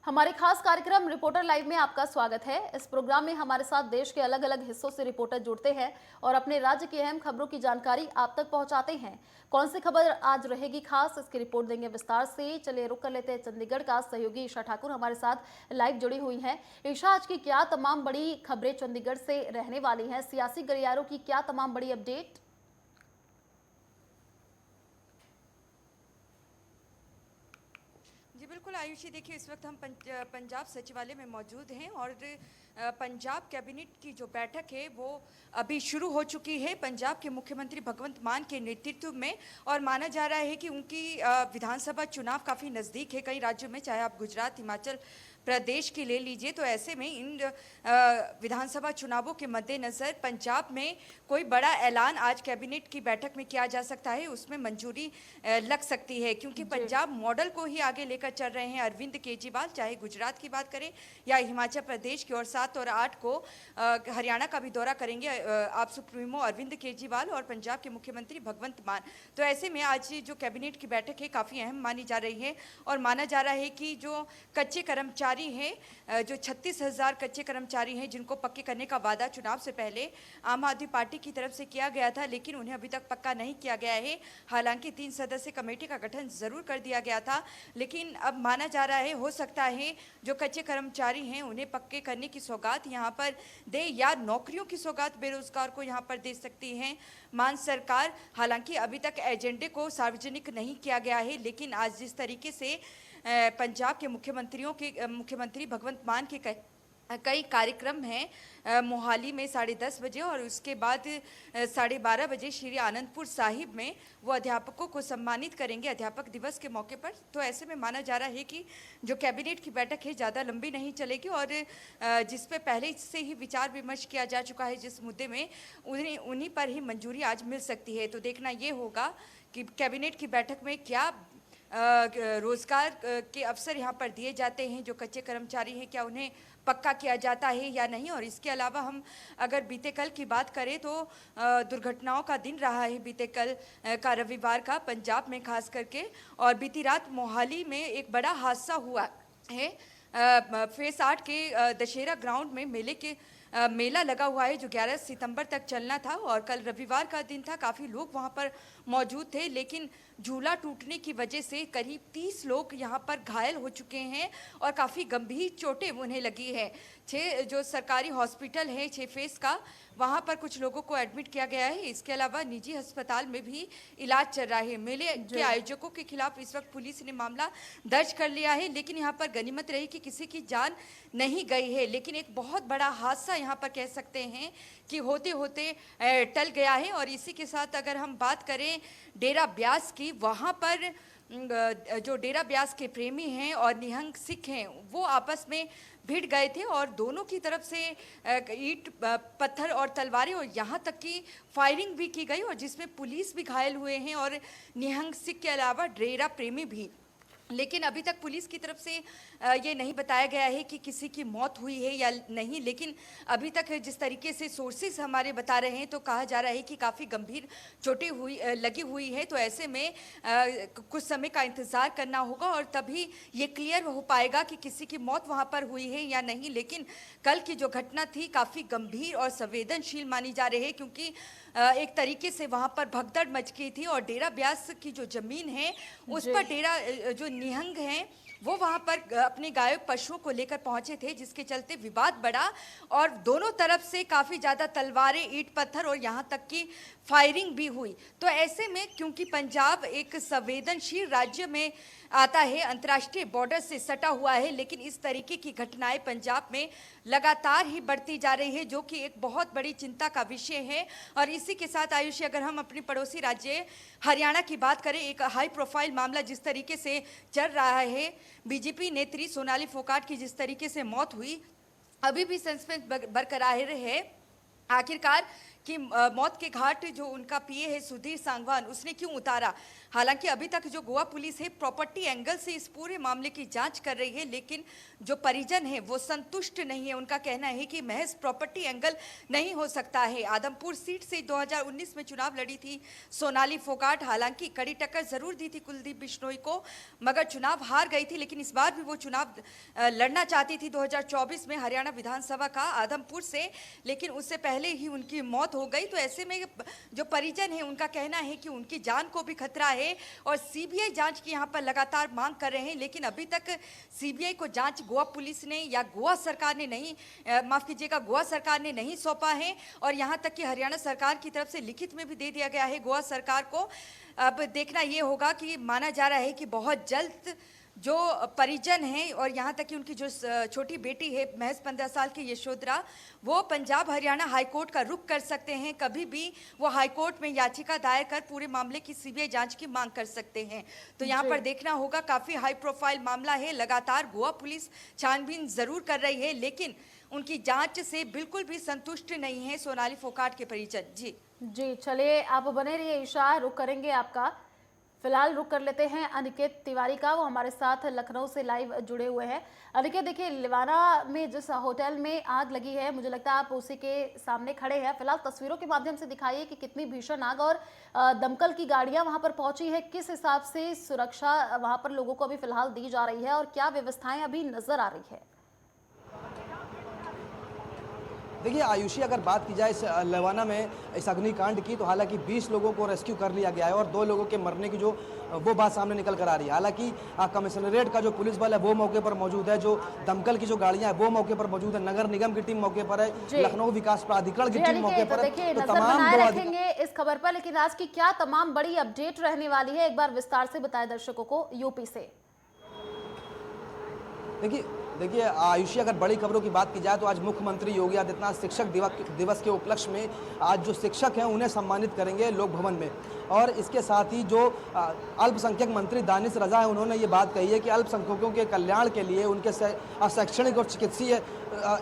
हमारे खास कार्यक्रम रिपोर्टर लाइव में आपका स्वागत है। इस प्रोग्राम में हमारे साथ देश के अलग अलग हिस्सों से रिपोर्टर जुड़ते हैं और अपने राज्य की अहम खबरों की जानकारी आप तक पहुंचाते हैं। कौन सी खबर आज रहेगी खास, इसकी रिपोर्ट देंगे विस्तार से। चलिए रुक कर लेते हैं चंडीगढ़ का। सहयोगी ईशा ठाकुर हमारे साथ लाइव जुड़ी हुई हैं। ईशा, आज की क्या तमाम बड़ी खबरें चंडीगढ़ से रहने वाली हैं? सियासी गलियारों की क्या तमाम बड़ी अपडेट? जी बिल्कुल आयुषी, देखिए इस वक्त हम पंजाब सचिवालय में मौजूद हैं और पंजाब कैबिनेट की जो बैठक है वो अभी शुरू हो चुकी है पंजाब के मुख्यमंत्री भगवंत मान के नेतृत्व में। और माना जा रहा है कि उनकी विधानसभा चुनाव काफ़ी नज़दीक है कई राज्यों में, चाहे आप गुजरात, हिमाचल प्रदेश की ले लीजिए। तो ऐसे में इन विधानसभा चुनावों के मद्देनज़र पंजाब में कोई बड़ा ऐलान आज कैबिनेट की बैठक में किया जा सकता है, उसमें मंजूरी लग सकती है, क्योंकि पंजाब मॉडल को ही आगे लेकर चल रहे हैं अरविंद केजरीवाल, चाहे गुजरात की बात करें या हिमाचल प्रदेश की। और 7 और 8 को हरियाणा का भी दौरा करेंगे आप सुप्रीमो अरविंद केजरीवाल और पंजाब के मुख्यमंत्री भगवंत मान। तो ऐसे में आज जो कैबिनेट की बैठक है काफ़ी अहम मानी जा रही है और माना जा रहा है कि जो कच्चे कर्मचारी हैं, जो 36,000 कच्चे कर्मचारी हैं जिनको पक्के करने का वादा चुनाव से पहले आम आदमी पार्टी की तरफ से किया गया था, लेकिन उन्हें अभी तक पक्का नहीं किया गया है। हालांकि 3 सदस्यीय कमेटी का गठन जरूर कर दिया गया था, लेकिन अब माना जा रहा है हो सकता है जो कच्चे कर्मचारी हैं उन्हें पक्के करने की सौगात यहाँ पर दे या नौकरियों की सौगात बेरोजगार को यहाँ पर दे सकती हैं मान सरकार। हालांकि अभी तक एजेंडे को सार्वजनिक नहीं किया गया है, लेकिन आज जिस तरीके से पंजाब के मुख्यमंत्री भगवंत मान के कई कार्यक्रम हैं मोहाली में 10:30 बजे और उसके बाद 12:30 बजे श्री आनंदपुर साहिब में वो अध्यापकों को सम्मानित करेंगे अध्यापक दिवस के मौके पर। तो ऐसे में माना जा रहा है कि जो कैबिनेट की बैठक है ज़्यादा लंबी नहीं चलेगी और जिस पे पहले से ही विचार विमर्श किया जा चुका है, जिस मुद्दे में उन्हीं पर ही मंजूरी आज मिल सकती है। तो देखना ये होगा कि कैबिनेट की बैठक में क्या रोजगार के अवसर यहाँ पर दिए जाते हैं, जो कच्चे कर्मचारी हैं क्या उन्हें पक्का किया जाता है या नहीं। और इसके अलावा हम अगर बीते कल की बात करें तो दुर्घटनाओं का दिन रहा है बीते कल का, रविवार का, पंजाब में खास करके। और बीती रात मोहाली में एक बड़ा हादसा हुआ है। फेस 8 के दशहरा ग्राउंड में मेला लगा हुआ है जो 11 सितंबर तक चलना था और कल रविवार का दिन था, काफ़ी लोग वहाँ पर मौजूद थे, लेकिन झूला टूटने की वजह से करीब 30 लोग यहाँ पर घायल हो चुके हैं और काफ़ी गंभीर चोटें उन्हें लगी है। 6 जो सरकारी हॉस्पिटल है 6 फेस का, वहाँ पर कुछ लोगों को एडमिट किया गया है। इसके अलावा निजी अस्पताल में भी इलाज चल रहा है। मेले के आयोजकों के खिलाफ इस वक्त पुलिस ने मामला दर्ज कर लिया है, लेकिन यहाँ पर गनीमत रही कि किसी की जान नहीं गई है। लेकिन एक बहुत बड़ा हादसा यहाँ पर कह सकते हैं कि होते होते टल गया है। और इसी के साथ अगर हम बात करें डेरा ब्यास की, वहाँ पर जो डेरा ब्यास के प्रेमी हैं और निहंग सिख हैं वो आपस में भिड़ गए थे और दोनों की तरफ से ईंट पत्थर और तलवारें और यहाँ तक कि फायरिंग भी की गई और जिसमें पुलिस भी घायल हुए हैं और निहंग सिख के अलावा डेरा प्रेमी भी। लेकिन अभी तक पुलिस की तरफ से ये नहीं बताया गया है कि किसी की मौत हुई है या नहीं, लेकिन अभी तक जिस तरीके से सोर्सेस हमारे बता रहे हैं तो कहा जा रहा है कि काफ़ी गंभीर चोटें लगी हुई है। तो ऐसे में कुछ समय का इंतज़ार करना होगा और तभी ये क्लियर हो पाएगा कि किसी की मौत वहाँ पर हुई है या नहीं। लेकिन कल की जो घटना थी काफ़ी गंभीर और संवेदनशील मानी जा रही है, क्योंकि एक तरीके से वहाँ पर भगदड़ मच गई थी और डेरा ब्यास की जो ज़मीन है उस पर डेरा जो निहंग हैं वो वहाँ पर अपने गाय पशुओं को लेकर पहुंचे थे, जिसके चलते विवाद बढ़ा और दोनों तरफ से काफ़ी ज़्यादा तलवारें, ईंट पत्थर और यहाँ तक कि फायरिंग भी हुई। तो ऐसे में क्योंकि पंजाब एक संवेदनशील राज्य में आता है, अंतर्राष्ट्रीय बॉर्डर से सटा हुआ है, लेकिन इस तरीके की घटनाएं पंजाब में लगातार ही बढ़ती जा रही है, जो कि एक बहुत बड़ी चिंता का विषय है। और इसी के साथ आयुषी, अगर हम अपने पड़ोसी राज्य हरियाणा की बात करें, एक हाई प्रोफाइल मामला जिस तरीके से चल रहा है, बीजेपी नेत्री सोनाली फोगाट की जिस तरीके से मौत हुई, अभी भी सस्पेंस बरकरार है आखिरकार कि मौत के घाट जो उनका पीए है सुधीर सांगवान, उसने क्यों उतारा। हालांकि अभी तक जो गोवा पुलिस है प्रॉपर्टी एंगल से इस पूरे मामले की जांच कर रही है, लेकिन जो परिजन है वो संतुष्ट नहीं है। उनका कहना है कि महज प्रॉपर्टी एंगल नहीं हो सकता है। आदमपुर सीट से 2019 में चुनाव लड़ी थी सोनाली फोगाट। हालांकि कड़ी टक्कर जरूर दी थी कुलदीप बिश्नोई को, मगर चुनाव हार गई थी। लेकिन इस बार भी वो चुनाव लड़ना चाहती थी 2024 में हरियाणा विधानसभा का आदमपुर से, लेकिन उससे पहले ही उनकी मौत हो गई। तो ऐसे में जो परिजन है उनका कहना है कि उनकी जान को भी खतरा है और सीबीआई जांच की यहाँ पर लगातार मांग कर रहे हैं। लेकिन अभी तक सीबीआई को जांच गोवा पुलिस ने या गोवा सरकार ने नहीं, माफ कीजिएगा, गोवा सरकार ने नहीं सौंपा है। और यहाँ तक कि हरियाणा सरकार की तरफ से लिखित में भी दे दिया गया है गोवा सरकार को। अब देखना ये होगा कि माना जा रहा है कि बहुत जल्द जो परिजन हैं और यहाँ तक कि उनकी जो छोटी बेटी है महज 15 साल की यशोधरा, वो पंजाब हरियाणा हाईकोर्ट का रुख कर सकते हैं। कभी भी वो हाईकोर्ट में याचिका दायर कर पूरे मामले की सीबीआई जांच की मांग कर सकते हैं। तो यहाँ पर देखना होगा, काफ़ी हाई प्रोफाइल मामला है। लगातार गोवा पुलिस छानबीन जरूर कर रही है, लेकिन उनकी जांच से बिल्कुल भी संतुष्ट नहीं है सोनाली फोगाट के परिजन। जी चलिए आप बने रहिए ईशा, रुक करेंगे आपका। फिलहाल रुक कर लेते हैं अनिकेत तिवारी का, वो हमारे साथ लखनऊ से लाइव जुड़े हुए हैं। अनिकेत, देखिए लिवाना में जिस होटल में आग लगी है, मुझे लगता है आप उसी के सामने खड़े हैं। फिलहाल तस्वीरों के माध्यम से दिखाइए कि कितनी भीषण आग और दमकल की गाड़ियां वहां पर पहुंची है, किस हिसाब से सुरक्षा वहां पर लोगों को अभी फिलहाल दी जा रही है और क्या व्यवस्थाएं अभी नजर आ रही है। देखिए आयुषी, अगर बात की जाए इस लवाना में इस अग्निकांड की, तो हालांकि 20 लोगों को रेस्क्यू कर लिया गया है और 2 लोगों के मरने की जो वो बात सामने निकल कर आ रही है। हालांकि कमिश्नरेट का जो पुलिस बल है वो मौके पर मौजूद है, जो दमकल की जो गाड़ियां हैं वो मौके पर मौजूद है, नगर निगम की टीम मौके पर है, लखनऊ विकास प्राधिकरण की टीम मौके पर है। तो तमाम रखेंगे इस खबर पर, लेकिन आज की क्या तमाम बड़ी अपडेट रहने वाली है, एक बार विस्तार से बताएं दर्शकों को यूपी से। देखिए आयुषी, अगर बड़ी खबरों की बात की जाए तो आज मुख्यमंत्री योगी आदित्यनाथ शिक्षक दिवस के उपलक्ष्य में आज जो शिक्षक हैं उन्हें सम्मानित करेंगे लोक भवन में। और इसके साथ ही जो अल्पसंख्यक मंत्री दानिश रजा है, उन्होंने ये बात कही है कि अल्पसंख्यकों के कल्याण के लिए, उनके शैक्षणिक और चिकित्सीय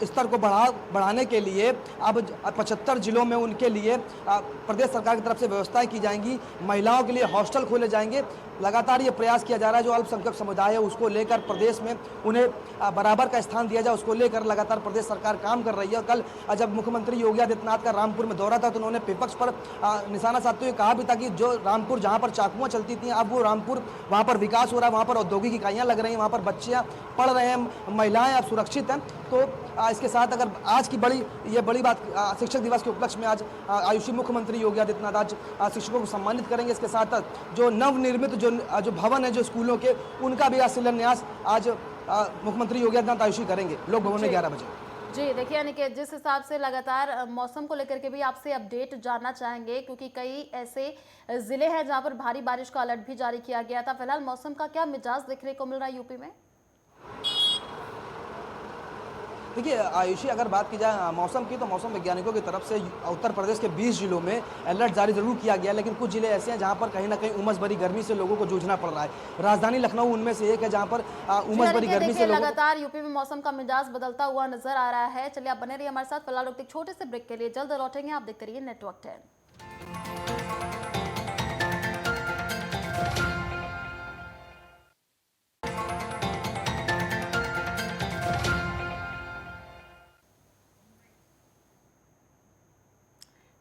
स्तर को बढ़ाने के लिए अब 75 जिलों में उनके लिए प्रदेश सरकार की तरफ से व्यवस्थाएं की जाएंगी। महिलाओं के लिए हॉस्टल खोले जाएंगे। लगातार ये प्रयास किया जा रहा है, जो अल्पसंख्यक समुदाय है उसको लेकर प्रदेश में उन्हें बराबर का स्थान दिया जाए, उसको लेकर लगातार प्रदेश सरकार काम कर रही है। कल जब मुख्यमंत्री योगी आदित्यनाथ का रामपुर में दौरा था तो उन्होंने विपक्ष पर निशाना साधते हुए कहा भी था कि जो रामपुर जहाँ पर चाकुआं चलती थी, अब वो रामपुर वहाँ पर विकास हो रहा है, वहाँ पर औद्योगिक इकाइयाँ लग रही हैं, वहाँ पर बच्चियाँ पढ़ रहे हैं, महिलाएं अब सुरक्षित हैं। तो इसके साथ अगर आज की बड़ी बात शिक्षक दिवस के उपलक्ष्य में आज आयुषी मुख्यमंत्री योगी आदित्यनाथ आज शिक्षकों को सम्मानित करेंगे। इसके साथ जो नवनिर्मित जो भवन है जो स्कूलों के, उनका भी आज शिलान्यास आज मुख्यमंत्री योगी आदित्यनाथ आयुषी करेंगे लोक भवन में 11 बजे। जी देखिए अनिकेत, जिस हिसाब से लगातार मौसम को लेकर के भी आपसे अपडेट जानना चाहेंगे, क्योंकि कई ऐसे जिले हैं जहां पर भारी बारिश का अलर्ट भी जारी किया गया था। फिलहाल मौसम का क्या मिजाज देखने को मिल रहा है यूपी में? देखिए आयुषी, अगर बात की जाए मौसम की, तो मौसम वैज्ञानिकों की तरफ से उत्तर प्रदेश के 20 जिलों में अलर्ट जारी जरूर किया गया, लेकिन कुछ जिले ऐसे हैं जहां पर कहीं ना कहीं उमस भरी गर्मी से लोगों को जूझना पड़ रहा है। राजधानी लखनऊ उनमें से एक है जहां पर उमस भरी गर्मी से लगातार यूपी में मौसम का मिजाज बदलता हुआ नजर आ रहा है। चलिए आप बने रहिए हमारे साथ। फिलहाल एक छोटे से ब्रेक के लिए जल्द लौटेंगे, आप देखते रहिए नेटवर्क 10।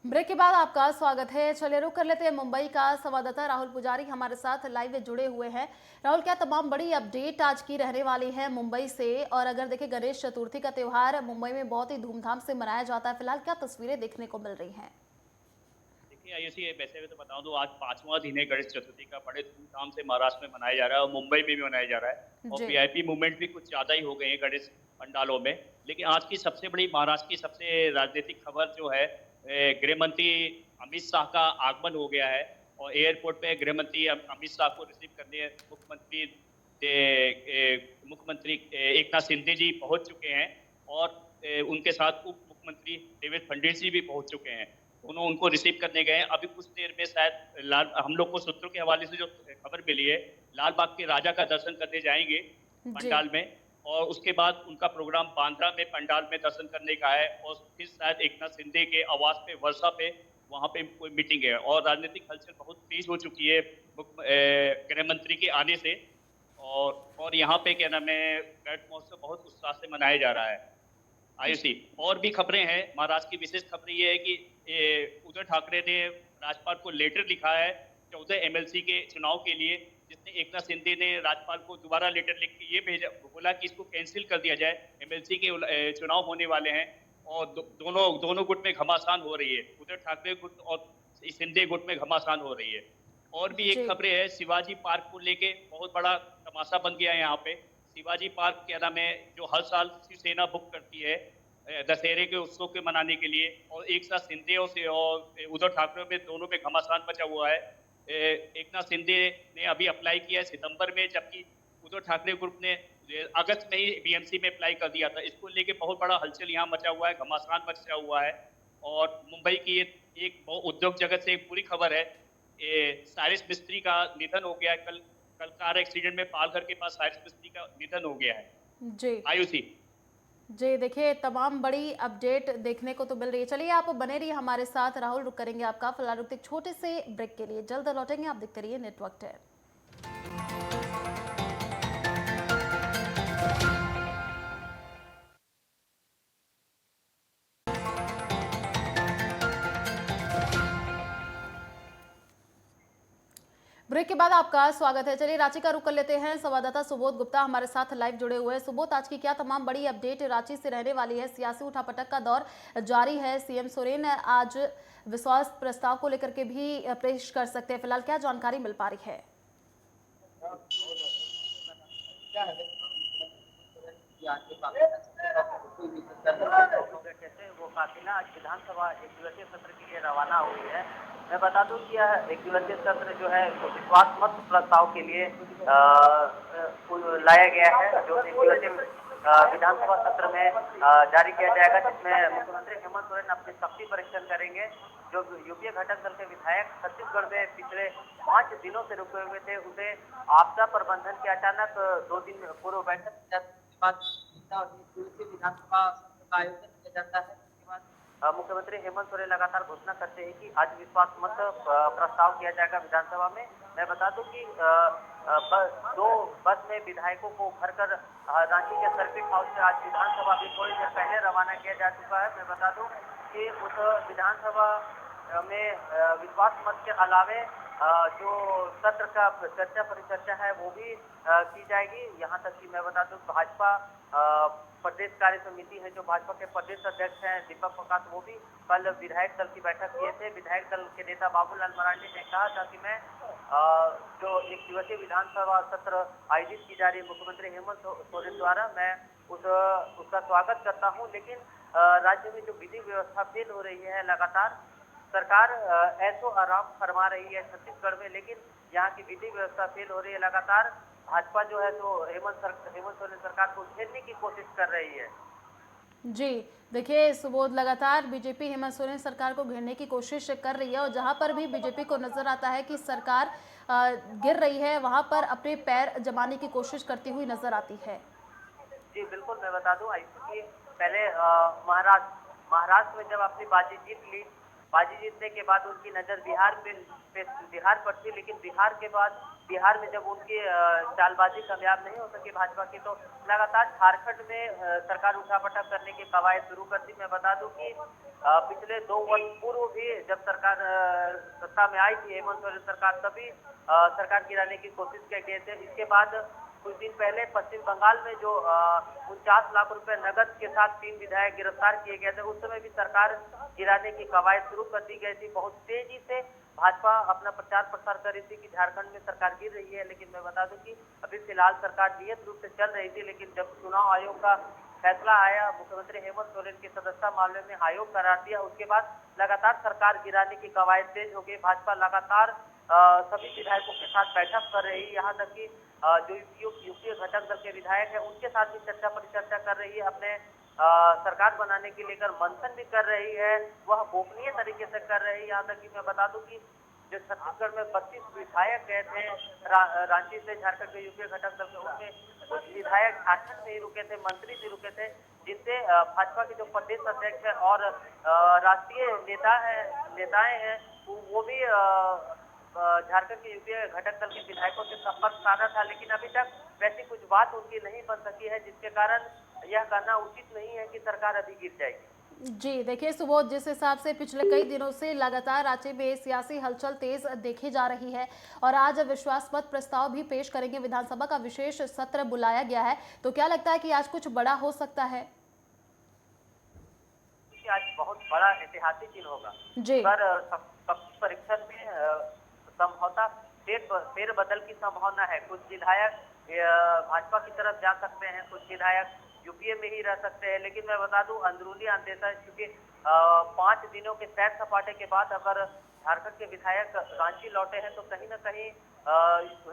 ब्रेक के बाद आपका स्वागत है। चलिए रुक कर लेते हैं मुंबई का। संवाददाता राहुल पुजारी हमारे साथ लाइव में जुड़े हुए हैं। राहुल, क्या तमाम बड़ी अपडेट आज की रहने वाली है मुंबई से? और अगर देखें, गणेश चतुर्थी का त्योहार मुंबई में बहुत ही धूमधाम से मनाया जाता है, फिलहाल क्या तस्वीरें देखने को मिल रही हैं? देखिए आयुषी, वैसे भी तो बताऊं तो आज 5वां दिन है गणेश चतुर्थी का, बड़े धूमधाम से महाराष्ट्र में मनाया जा रहा है और मुंबई में भी मनाया जा रहा है। और वीआईपी मूवमेंट भी कुछ ज्यादा ही हो गए हैं गणेश पंडालों में। लेकिन आज की सबसे बड़ी, महाराष्ट्र की सबसे राजनीतिक खबर जो है, गृह मंत्री अमित शाह का आगमन हो गया है और एयरपोर्ट पे गृह मंत्री अमित शाह को रिसीव करने मुख्यमंत्री एकनाथ शिंदे जी पहुंच चुके हैं और उनके साथ उप मुख्यमंत्री देवेंद्र फडणवीस जी भी पहुंच चुके हैं। उनको रिसीव करने गए हैं। अभी कुछ देर में शायद हम लोग को सूत्रों के हवाले से जो खबर मिली है, लाल बाग के राजा का दर्शन करने जाएंगे पंडाल में। और उसके बाद उनका प्रोग्राम बांद्रा में पंडाल में दर्शन करने का है और फिर शायद एकनाथ शिंदे के आवास पे वर्षा पे वहां पे कोई मीटिंग है। और राजनीतिक हलचल बहुत तेज हो चुकी है गृह मंत्री के आने से। और यहाँ पे क्या नाम है, गणेश महोत्सव बहुत उत्साह से मनाया जा रहा है। आयुषी, और भी खबरें हैं। महाराष्ट्र की विशेष खबर ये है कि उद्धव ठाकरे ने राज्यपाल को लेटर लिखा है 14 एमएलसी के चुनाव के लिए, जिसमें एकनाथ शिंदे ने राज्यपाल को दोबारा लेटर लिख के ये भेजा, बोला कि इसको कैंसिल कर दिया जाए। एमएलसी के चुनाव होने वाले हैं और दोनों गुट में घमासान हो रही है। उद्धव ठाकरे गुट और शिंदे गुट में घमासान हो रही है। और भी एक जी। खबरें है, शिवाजी पार्क को लेके बहुत बड़ा तमाशा बन गया है यहाँ पे। शिवाजी पार्क क्या नाम है, जो हर साल शिवसेना बुक करती है दशहरे के उत्सव के मनाने के लिए, और एक साथ शिंदे और उद्धव ठाकरे में दोनों में घमासान मचा हुआ है। एकनाथ शिंदे ने अभी अप्लाई किया है सितंबर में, जबकि उद्धव ठाकरे ग्रुप ने अगस्त में ही बीएमसी में अप्लाई कर दिया था। इसको लेके बहुत बड़ा हलचल यहाँ मचा हुआ है, घमासान मचा हुआ है। और मुंबई की एक उद्योग जगत से एक बुरी खबर है, सारिस मिस्त्री का निधन हो गया है। कल कार एक्सीडेंट में पालघर के पास सारिस मिस्त्री का निधन हो गया है। जी आयुषी, जी, देखिए तमाम बड़ी अपडेट देखने को तो मिल रही है। चलिए आप बने रहिए हमारे साथ। राहुल, रुक करेंगे आपका, फिलहाल रुकते एक छोटे से ब्रेक के लिए, जल्द लौटेंगे। आप देखते रहिए नेटवर्क है। ब्रेक के बाद आपका स्वागत है। चलिए रांची का रुख कर लेते हैं। संवाददाता सुबोध गुप्ता हमारे साथ लाइव जुड़े हुए हैं। सुबोध, आज की क्या तमाम बड़ी अपडेट रांची से रहने वाली है? सियासी उठापटक का दौर जारी है। सीएम सोरेन आज विश्वास प्रस्ताव को लेकर के भी पेश कर सकते हैं। फिलहाल क्या जानकारी मिल पा रही है? वो काफिला आज विधानसभा एक दिवसीय सत्र के लिए रवाना हुई है। मैं बता दूं कि यह एक दिवसीय सत्र जो है विश्वास मत प्रस्ताव के लिए लाया गया है, जो एक दिवसीय विधानसभा सत्र में जारी किया जाएगा, जिसमें मुख्यमंत्री हेमंत सोरेन अपनी शक्ति परीक्षण करेंगे। जो यूपीए घटक दल के विधायक छत्तीसगढ़ में पिछले 5 दिनों से रुके हुए थे, उसे आपदा प्रबंधन की अचानक 2 दिन पूर्व बैठक के बाद विधानसभा का आयोजन किया जाता है। इसके बाद मुख्यमंत्री हेमंत सोरेन लगातार घोषणा करते हैं कि आज विश्वास मत प्रस्ताव किया जाएगा विधानसभा में। मैं बता दूं कि 2 बस में विधायकों को भरकर रांची के सर्किट हाउस से आज विधानसभा अभी थोड़ी देर पहले रवाना किया जा चुका है। मैं बता दूं कि उस विधानसभा में विश्वास मत के अलावे जो सत्र का चर्चा परिचर्चा है वो भी की जाएगी। यहाँ तक कि मैं बता दूं भाजपा प्रदेश कार्य समिति है, जो भाजपा के प्रदेश अध्यक्ष हैं दीपक प्रकाश, वो भी कल विधायक दल की बैठक किए थे। विधायक दल के नेता बाबूलाल मरांडी ने कहा था कि मैं जो एक दिवसीय विधानसभा सत्र आयोजित की जा रही है मुख्यमंत्री हेमंत सोरेन द्वारा, मैं उसका स्वागत करता हूँ। लेकिन राज्य में जो विधि व्यवस्था फेल हो रही है, लगातार सरकार ऐसो आराम फरमा रही है छत्तीसगढ़ में, लेकिन यहाँ की विधि व्यवस्था फेल हो रही है। लगातार भाजपा जो है तो हेमंत सोरेन सरकार को घेरने की कोशिश कर रही है। जी देखिए सुबोध, लगातार बीजेपी हेमंत सोरेन सरकार को घेरने की कोशिश कर रही है, और जहां पर भी बीजेपी को नजर आता है कि सरकार गिर रही है, वहां पर अपने पैर जमाने की कोशिश करती हुई नजर आती है। जी बिल्कुल, मैं बता दूं कि पहले महाराष्ट्र में जब अपनी बाजी जीत ली, बाजी जीतने के बाद उनकी नजर बिहार पर थी, लेकिन बिहार में जब उनकी चालबाजी कामयाब नहीं हो सकी भाजपा की, तो लगातार झारखंड में सरकार उठापटक करने की कवायद शुरू कर दी। मैं बता दूं कि पिछले 2 वर्ष पूर्व भी जब सरकार सत्ता में आई थी हेमंत सोरेन सरकार, तभी सरकार गिराने की कोशिश किए गए थे। इसके बाद कुछ दिन पहले पश्चिम बंगाल में जो 49 लाख रुपए नकद के साथ 3 विधायक गिरफ्तार किए गए थे, उस समय भी सरकार गिराने की कवायद शुरू कर दी गई थी। बहुत तेजी से भाजपा अपना प्रचार प्रसार कर रही थी कि झारखंड में सरकार गिर रही है, लेकिन मैं बता दूं कि अभी फिलहाल सरकार नियत रूप से चल रही थी। लेकिन जब चुनाव आयोग का फैसला आया, मुख्यमंत्री हेमंत सोरेन की सदस्यता मामले में आयोग करार दिया, उसके बाद लगातार सरकार गिराने की कवायद तेज हो गई। भाजपा लगातार सभी विधायकों के साथ बैठक कर रही है, यहाँ तक कि जो यूपीए घटक दल के विधायक है उनके साथ भी चर्चा परिचर्चा कर रही है, अपने सरकार बनाने के लेकर मंथन भी कर रही है, वह गोपनीय तरीके से कर रही है। यहाँ तक कि मैं बता दूं कि जो छत्तीसगढ़ में 32 विधायक गए थे रांची से झारखंड के यूपीए घटक दल के, उनमें कुछ विधायक झारखंड में ही रुके थे, मंत्री भी रुके थे, जिनसे भाजपा के जो प्रदेश अध्यक्ष है और राष्ट्रीय नेताएं हैं, वो भी झारखंड के यूपीए घटक दल के विधायकों से संपर्क साधा था, लेकिन अभी तक वैसी कुछ बात उनकी नहीं बन सकी है, जिसके कारण यह कहना उचित नहीं है कि सरकार अभी गिर जाएगी। जी देखिए सुबोध, जिस हिसाब से पिछले कई दिनों से लगातार राज्य में सियासी हलचल तेज देखी जा रही है और आज विश्वास मत प्रस्ताव भी पेश करेंगे, विधानसभा का विशेष सत्र बुलाया गया है, तो क्या लगता है कि आज कुछ बड़ा हो सकता है? आज बहुत बड़ा ऐतिहासिक दिन होगा। जी। पर परीक्षण में संभवतः फेरबदल की संभावना है। कुछ विधायक भाजपा की तरफ जा सकते हैं, कुछ विधायक यूपीए में ही रह सकते हैं, लेकिन मैं बता दूं अंदरूनी अंदेशा, क्योंकि 5 दिनों के सैर सपाटे के बाद अगर झारखंड के विधायक रांची लौटे हैं तो कहीं न कहीं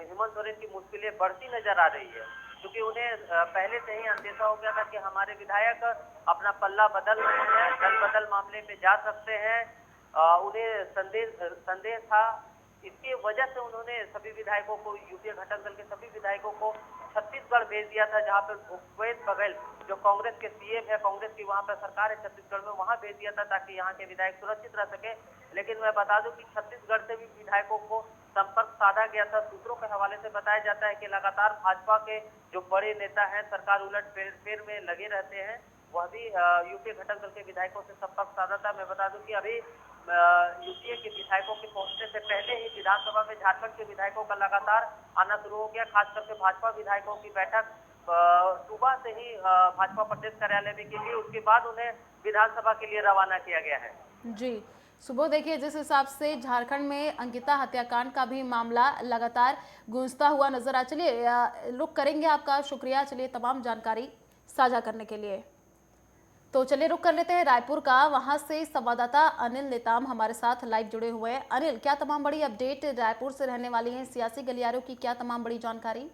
हेमंत सोरेन की मुश्किलें बढ़ती नजर आ रही है, क्योंकि उन्हें पहले से ही अंदेशा हो गया था कि हमारे विधायक अपना पल्ला बदल रहे हैं, दल बदल मामले में जा सकते हैं। उन्हें संदेह था, इसकी वजह से उन्होंने सभी विधायकों को, यूपीए घटक दल के सभी विधायकों को छत्तीसगढ़ भेज दिया था, जहां पर भूपेश बघेल जो कांग्रेस के सीएम है, कांग्रेस की वहां पर सरकार है छत्तीसगढ़ में, वहां भेज दिया था ताकि यहाँ के विधायक सुरक्षित रह सके। लेकिन मैं बता दूं कि छत्तीसगढ़ से भी विधायकों को संपर्क साधा गया था। सूत्रों के हवाले से बताया जाता है कि लगातार भाजपा के जो बड़े नेता हैं, सरकार उलट फेर में लगे रहते हैं, वह भी यूपीए घटक दल के विधायकों से संपर्क साधा था। मैं बता दूं कि अभी यूपीए के विधायकों के पहुंचने से पहले ही विधानसभा में झारखंड के विधायकों का लगातार आना शुरू हो गया। खास करके भाजपा विधायकों की बैठक सुबह से ही भाजपा प्रदेश कार्यालय में की गई, उसके बाद उन्हें विधानसभा के लिए रवाना किया गया है। जी सुबह, देखिए जिस हिसाब से झारखंड में अंकिता हत्याकांड का भी मामला लगातार गूंजता हुआ नजर आ, चलिए रुक करेंगे आपका, शुक्रिया चलिए तमाम जानकारी साझा करने के लिए। तो चलिए रुक कर लेते हैं रायपुर का, वहां से संवाददाता अनिल नेताम हमारे साथ लाइव जुड़े हुए हैं। अनिल, क्या तमाम बड़ी अपडेट रायपुर से रहने वाली है, सियासी गलियारों की क्या तमाम बड़ी जानकारी?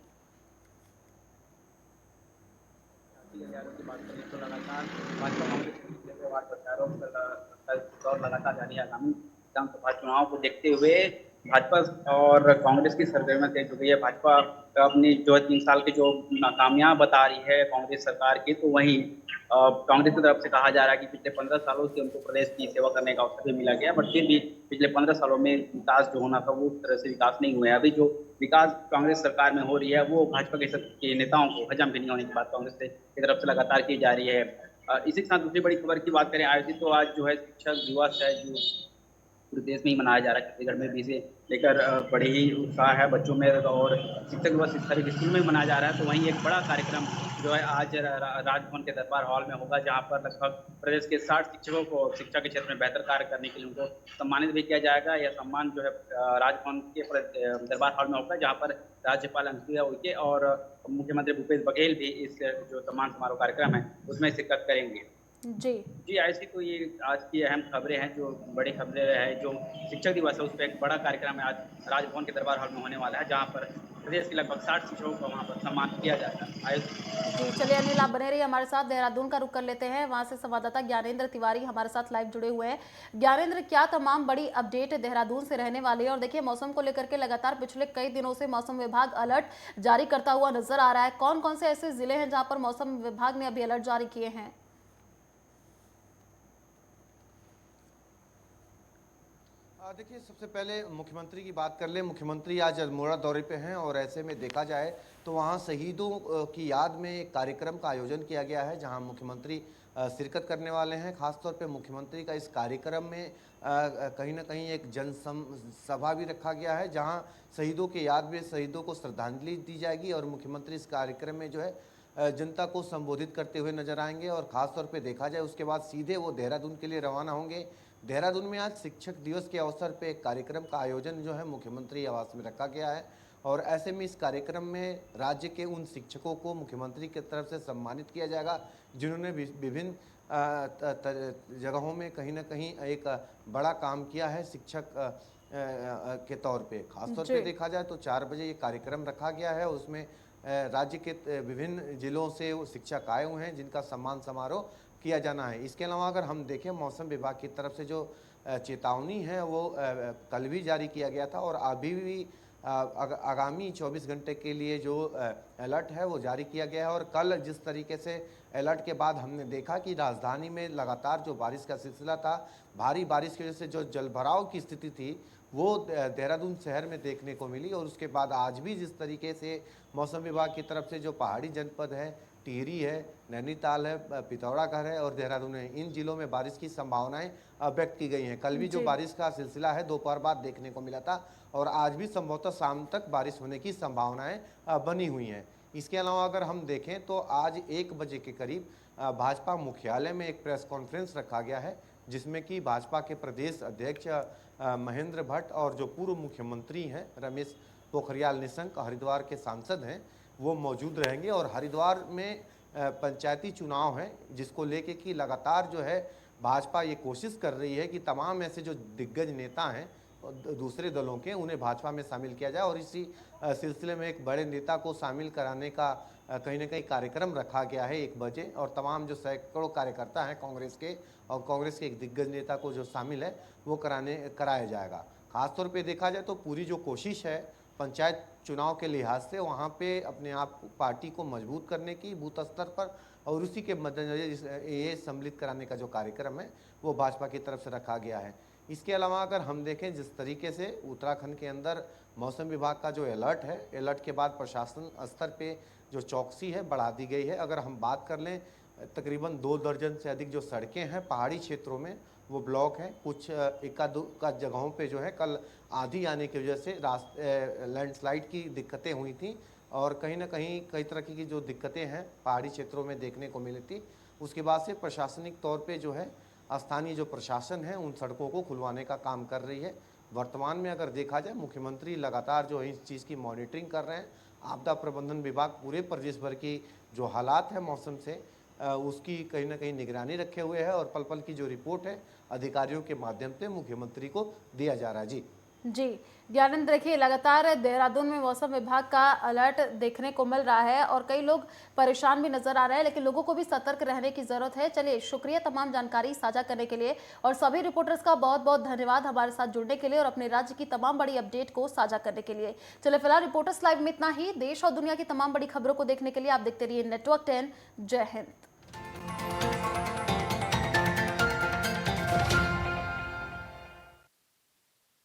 की बात करें तो लगातार भाजपा कांग्रेस के पिछले व्यवहार प्रचारों और लगातार जारी आगामी विधानसभा चुनाव को देखते हुए भाजपा और कांग्रेस की सरगर्मियां तेज हो गई है। भाजपा अपनी जो 3 साल की जो नाकामियां बता रही है कांग्रेस सरकार की, तो वहीं कांग्रेस की तरफ से कहा जा रहा है कि पिछले 15 सालों से उनको प्रदेश की सेवा करने का अवसर भी मिला गया, बट फिर भी पिछले 15 सालों में विकास जो होना था वो उस तरह से विकास नहीं हुआ है। अभी जो विकास कांग्रेस सरकार में हो रही है वो भाजपा के नेताओं को हजम भी नहीं होने की बात कांग्रेस की तरफ से लगातार की जा रही है। इसी के साथ दूसरी बड़ी खबर की बात करें, आयोजित तो आज जो है शिक्षक दिवस है, जो पूरे देश में ही मनाया जा रहा है, छत्तीसगढ़ में भी इसे लेकर बड़े ही उत्साह है बच्चों में, और शिक्षक दिवस सभी स्कूल में मनाया जा रहा है। तो वहीं एक बड़ा कार्यक्रम जो है आज राजभवन के दरबार हॉल में होगा, जहां पर लगभग प्रदेश के 60 शिक्षकों को शिक्षा के क्षेत्र में बेहतर कार्य करने के लिए उनको सम्मानित भी किया जाएगा। यह सम्मान जो है राजभवन के दरबार हॉल में होगा, जहाँ पर राज्यपाल अनुसुईया उइके और मुख्यमंत्री भूपेश बघेल भी इस जो सम्मान समारोह कार्यक्रम है उसमें शिरकत करेंगे। जी ऐसी तो ये आज की अहम खबरें हैं, जो बड़ी खबरें हैं। जो शिक्षक दिवस है उस पर एक बड़ा कार्यक्रम है आज राजभवन के दरबार हॉल में होने वाला है, जहां पर प्रदेश के लगभग 60 शिक्षकों को वहां पर सम्मान किया जाएगा। जी चलिए अनिल, आप बने रहिए हमारे साथ। देहरादून का रुख कर लेते हैं, वहां से संवाददाता ज्ञानेंद्र तिवारी हमारे साथ लाइव जुड़े हुए हैं। ज्ञानेंद्र, क्या तमाम बड़ी अपडेट देहरादून से रहने वाली है? और देखिए मौसम को लेकर के लगातार पिछले कई दिनों से मौसम विभाग अलर्ट जारी करता हुआ नजर आ रहा है। कौन कौन से ऐसे जिले हैं जहाँ पर मौसम विभाग ने अभी अलर्ट जारी किए हैं? देखिए, सबसे पहले मुख्यमंत्री की बात कर ले। मुख्यमंत्री आज अल्मोड़ा दौरे पे हैं और ऐसे में देखा जाए तो वहाँ शहीदों की याद में एक कार्यक्रम का आयोजन किया गया है, जहाँ मुख्यमंत्री शिरकत करने वाले हैं। खासतौर पे मुख्यमंत्री का इस कार्यक्रम में कहीं ना कहीं एक सभा भी रखा गया है, जहाँ शहीदों के याद में शहीदों को श्रद्धांजलि दी जाएगी और मुख्यमंत्री इस कार्यक्रम में जो है जनता को संबोधित करते हुए नजर आएंगे। और ख़ासतौर पे देखा जाए उसके बाद सीधे वो देहरादून के लिए रवाना होंगे। देहरादून में आज शिक्षक दिवस के अवसर पे एक कार्यक्रम का आयोजन जो है मुख्यमंत्री आवास में रखा गया है, और ऐसे में इस कार्यक्रम में राज्य के उन शिक्षकों को मुख्यमंत्री की तरफ से सम्मानित किया जाएगा जिन्होंने विभिन्न जगहों में कहीं ना कहीं एक बड़ा काम किया है शिक्षक के तौर पे। खासतौर पे देखा जाए तो 4 बजे ये कार्यक्रम रखा गया है, उसमें राज्य के विभिन्न जिलों से वो शिक्षक आए हुए हैं जिनका सम्मान समारोह किया जाना है। इसके अलावा अगर हम देखें मौसम विभाग की तरफ से जो चेतावनी है वो कल भी जारी किया गया था और अभी भी आगामी 24 घंटे के लिए जो अलर्ट है वो जारी किया गया है। और कल जिस तरीके से अलर्ट के बाद हमने देखा कि राजधानी में लगातार जो बारिश का सिलसिला था, भारी बारिश की वजह से जो जलभराव की स्थिति थी वो देहरादून शहर में देखने को मिली। और उसके बाद आज भी जिस तरीके से मौसम विभाग की तरफ से जो पहाड़ी जनपद है, टिहरी है, नैनीताल है, पिथौरागढ़ है और देहरादून है, इन जिलों में बारिश की संभावनाएं व्यक्त की गई हैं। कल भी जो बारिश का सिलसिला है दोपहर बाद देखने को मिला था और आज भी संभवतः शाम तक बारिश होने की संभावनाएं बनी हुई हैं। इसके अलावा अगर हम देखें तो आज 1 बजे के करीब भाजपा मुख्यालय में एक प्रेस कॉन्फ्रेंस रखा गया है, जिसमें कि भाजपा के प्रदेश अध्यक्ष महेंद्र भट्ट और जो पूर्व मुख्यमंत्री हैं रमेश पोखरियाल निशंक, हरिद्वार के सांसद हैं, वो मौजूद रहेंगे। और हरिद्वार में पंचायती चुनाव है, जिसको लेके कि लगातार जो है भाजपा ये कोशिश कर रही है कि तमाम ऐसे जो दिग्गज नेता हैं दूसरे दलों के, उन्हें भाजपा में शामिल किया जाए। और इसी सिलसिले में एक बड़े नेता को शामिल कराने का कहीं ना कहीं कार्यक्रम रखा गया है 1 बजे। और तमाम जो सैकड़ों कार्यकर्ता हैं कांग्रेस के और कांग्रेस के एक दिग्गज नेता को जो शामिल है वो कराया जाएगा। खासतौर पे देखा जाए तो पूरी जो कोशिश है पंचायत चुनाव के लिहाज से वहाँ पे अपने आप पार्टी को मजबूत करने की बूथ स्तर पर, और उसी के मद्देनजर ये सम्मिलित कराने का जो कार्यक्रम है वो भाजपा की तरफ से रखा गया है। इसके अलावा अगर हम देखें जिस तरीके से उत्तराखंड के अंदर मौसम विभाग का जो अलर्ट है, अलर्ट के बाद प्रशासन स्तर पे जो चौकसी है बढ़ा दी गई है। अगर हम बात कर लें तकरीबन 2 दर्जन से अधिक जो सड़कें हैं पहाड़ी क्षेत्रों में वो ब्लॉक हैं। कुछ एकाध जगहों पे जो है कल आंधी आने की वजह से लैंडस्लाइड की दिक्कतें हुई थी और कहीं ना कहीं कई तरह की जो दिक्कतें हैं पहाड़ी क्षेत्रों में देखने को मिली थी। उसके बाद से प्रशासनिक तौर पे जो है स्थानीय जो प्रशासन है उन सड़कों को खुलवाने का काम कर रही है। वर्तमान में अगर देखा जाए मुख्यमंत्री लगातार जो है इस चीज़ की मॉनिटरिंग कर रहे हैं। आपदा प्रबंधन विभाग पूरे प्रदेश भर की जो हालात है मौसम से उसकी कहीं ना कहीं निगरानी रखे हुए है और पल पल की जो रिपोर्ट है अधिकारियों के माध्यम से मुख्यमंत्री को दिया जा रहा है। जी ज्ञानेंद्र, देखिए लगातार देहरादून में मौसम विभाग का अलर्ट देखने को मिल रहा है और कई लोग परेशान भी नजर आ रहे हैं, लेकिन लोगों को भी सतर्क रहने की जरूरत है। चलिए, शुक्रिया तमाम जानकारी साझा करने के लिए और सभी रिपोर्टर्स का बहुत बहुत धन्यवाद हमारे साथ जुड़ने के लिए और अपने राज्य की तमाम बड़ी अपडेट को साझा करने के लिए। चलिए, फिलहाल रिपोर्टर्स लाइव में इतना ही। देश और दुनिया की तमाम बड़ी खबरों को देखने के लिए आप देखते रहिए नेटवर्क 10। जय हिंद।